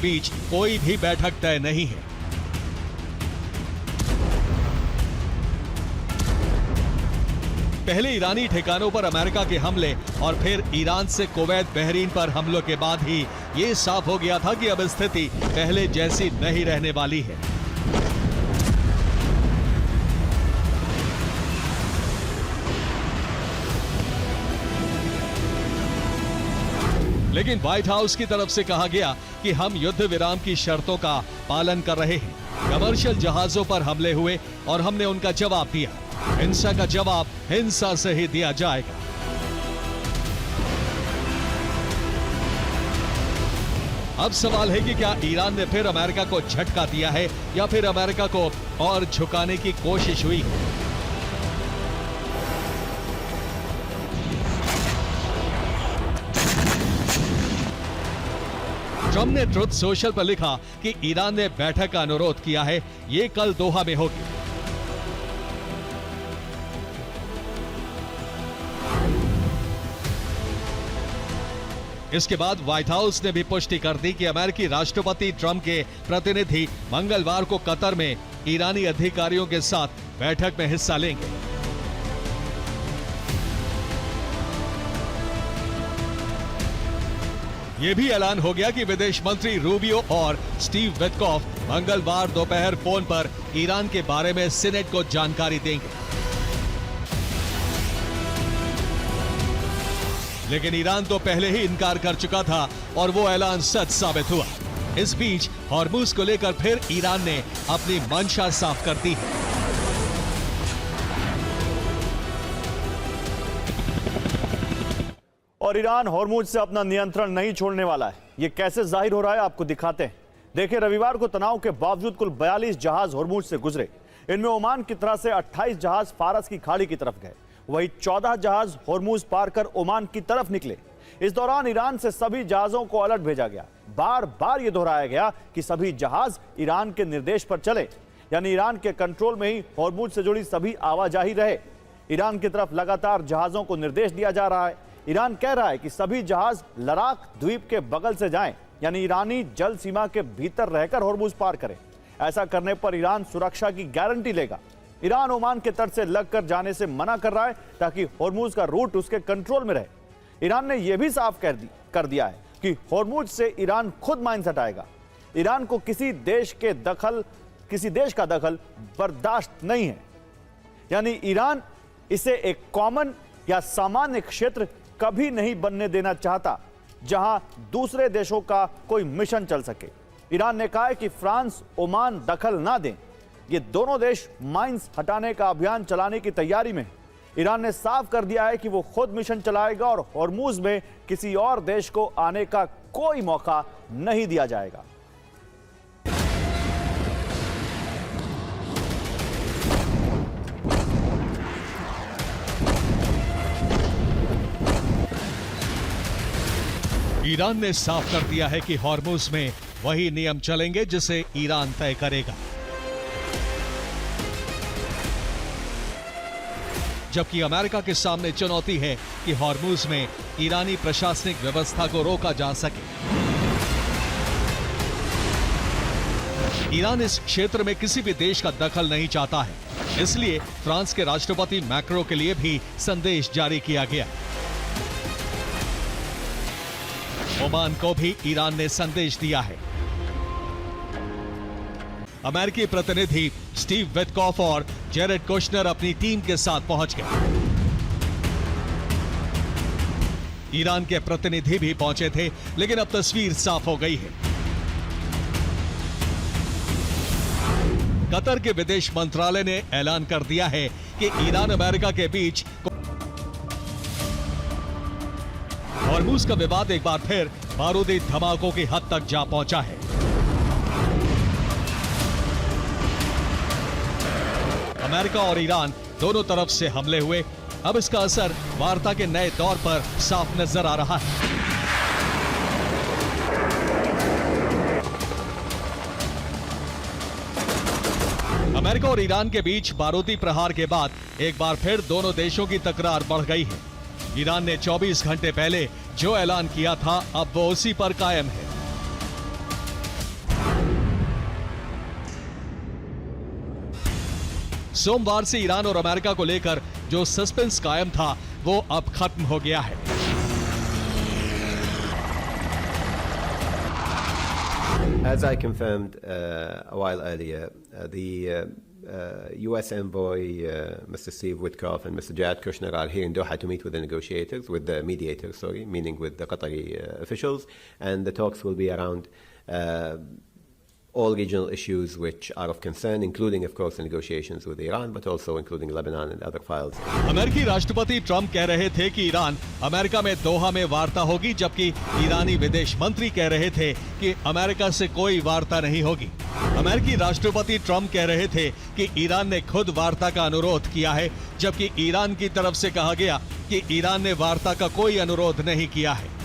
बीच कोई भी बैठक तय नहीं है। पहले ईरानी ठिकानों पर अमेरिका के हमले और फिर ईरान से कुवैत बहरीन पर हमलों के बाद ही ये साफ हो गया था कि अब स्थिति पहले जैसी नहीं रहने वाली है। लेकिन व्हाइट हाउस की तरफ से कहा गया कि हम युद्ध विराम की शर्तों का पालन कर रहे हैं। कमर्शियल जहाजों पर हमले हुए और हमने उनका जवाब दिया। हिंसा का जवाब हिंसा से ही दिया जाएगा। अब सवाल है कि क्या ईरान ने फिर अमेरिका को झटका दिया है या फिर अमेरिका को और झुकाने की कोशिश हुई। ट्रंप ने ट्रुथ सोशल पर लिखा कि ईरान ने बैठक का अनुरोध किया है, ये कल दोहा में होगी। इसके बाद व्हाइट हाउस ने भी पुष्टि कर दी कि अमेरिकी राष्ट्रपति ट्रंप के प्रतिनिधि मंगलवार को कतर में ईरानी अधिकारियों के साथ बैठक में हिस्सा लेंगे। यह भी ऐलान हो गया कि विदेश मंत्री रूबियो और स्टीव विटकॉफ मंगलवार दोपहर फोन पर ईरान के बारे में सीनेट को जानकारी देंगे। लेकिन ईरान तो पहले ही इनकार कर चुका था और वो ऐलान सच साबित हुआ। इस बीच हॉर्मुज को लेकर फिर ईरान ने अपनी मंशा साफ कर दी है। और ईरान हॉर्मुज से अपना नियंत्रण नहीं छोड़ने वाला है। ये कैसे जाहिर हो रहा है आपको दिखाते हैं। देखिए, रविवार को तनाव के बावजूद कुल 42 जहाज हॉर्मुज से गुजरे। इनमें ओमान की तरफ से 28 जहाज फारस की खाड़ी की तरफ गए, वही 14 जहाज हॉर्मुज पार कर ओमान की तरफ निकले। इस दौरान ईरान से सभी जहाजों को अलर्ट भेजा गया। बार बार यह दोहराया गया कि सभी जहाज ईरान के निर्देश पर चले, यानी ईरान के कंट्रोल में ही हॉर्मुज से जुड़ी सभी आवाजाही रहे। ईरान की तरफ लगातार जहाजों को निर्देश दिया जा रहा है। ईरान कह रहा है कि सभी जहाज लड़ाक द्वीप के बगल से जाएं, यानी ईरानी जल सीमा के भीतर रहकर हॉर्मुज पार करें। ऐसा करने पर ईरान सुरक्षा की गारंटी लेगा। ईरान ओमान के तट से लगकर जाने से मना कर रहा है ताकि हॉर्मुज का रूट उसके कंट्रोल में रहे। ईरान ने यह भी साफ कर दिया है कि हॉर्मुज से ईरान खुद माइंस हटाएगा। ईरान को किसी देश का दखल बर्दाश्त नहीं है, यानी ईरान इसे एक कॉमन या सामान्य क्षेत्र कभी नहीं बनने देना चाहता जहां दूसरे देशों का कोई मिशन चल सके। ईरान ने कहा है कि फ्रांस, ओमान दखल ना दें। ये दोनों देश माइंस हटाने का अभियान चलाने की तैयारी में है। ईरान ने साफ कर दिया है कि वो खुद मिशन चलाएगा और हॉर्मुज में किसी और देश को आने का कोई मौका नहीं दिया जाएगा। ईरान ने साफ कर दिया है कि हॉर्मुज में वही नियम चलेंगे जिसे ईरान तय करेगा। जबकि अमेरिका के सामने चुनौती है कि हॉर्मुज में ईरानी प्रशासनिक व्यवस्था को रोका जा सके। ईरान इस क्षेत्र में किसी भी देश का दखल नहीं चाहता है, इसलिए फ्रांस के राष्ट्रपति मैक्रो के लिए भी संदेश जारी किया गया। ओमान को भी ईरान ने संदेश दिया है। अमेरिकी प्रतिनिधि स्टीव विटकॉफ और जेरेड कुशनर अपनी टीम के साथ पहुंच गए। ईरान के प्रतिनिधि भी पहुंचे थे, लेकिन अब तस्वीर साफ हो गई है। कतर के विदेश मंत्रालय ने ऐलान कर दिया है कि ईरान अमेरिका के बीच हॉर्मुज का विवाद एक बार फिर बारूदी धमाकों की हद तक जा पहुंचा है। अमेरिका और ईरान दोनों तरफ से हमले हुए। अब इसका असर वार्ता के नए दौर पर साफ नजर आ रहा है। अमेरिका और ईरान के बीच बारूदी प्रहार के बाद एक बार फिर दोनों देशों की तकरार बढ़ गई है। ईरान ने 24 घंटे पहले जो ऐलान किया था, अब वो उसी पर कायम है। सोमवार से ईरान और अमेरिका को लेकर जो सस्पेंस कायम था वो अब खत्म हो गया है। As I confirmed a while earlier, the U.S. envoy, Mr. Steve Witkoff and Mr. Jared Kushner are here in Doha to meet with the negotiators, with the mediators, meaning with the Qatari officials, and the talks will be around all regional issues which are of concern, including, of course, the negotiations with Iran, but also including Lebanon and other files. अमेरिकी राष्ट्रपति Trump कह रहे थे कि Iran America में दोहा में वार्ता होगी, जबकि ईरानी विदेश मंत्री कह रहे थे कि अमेरिका से कोई वार्ता नहीं होगी। अमेरिकी राष्ट्रपति ट्रंप कह रहे थे कि ईरान ने खुद वार्ता का अनुरोध किया है, जबकि ईरान की तरफ से कहा गया कि ईरान ने वार्ता का कोई अनुरोध नहीं किया है।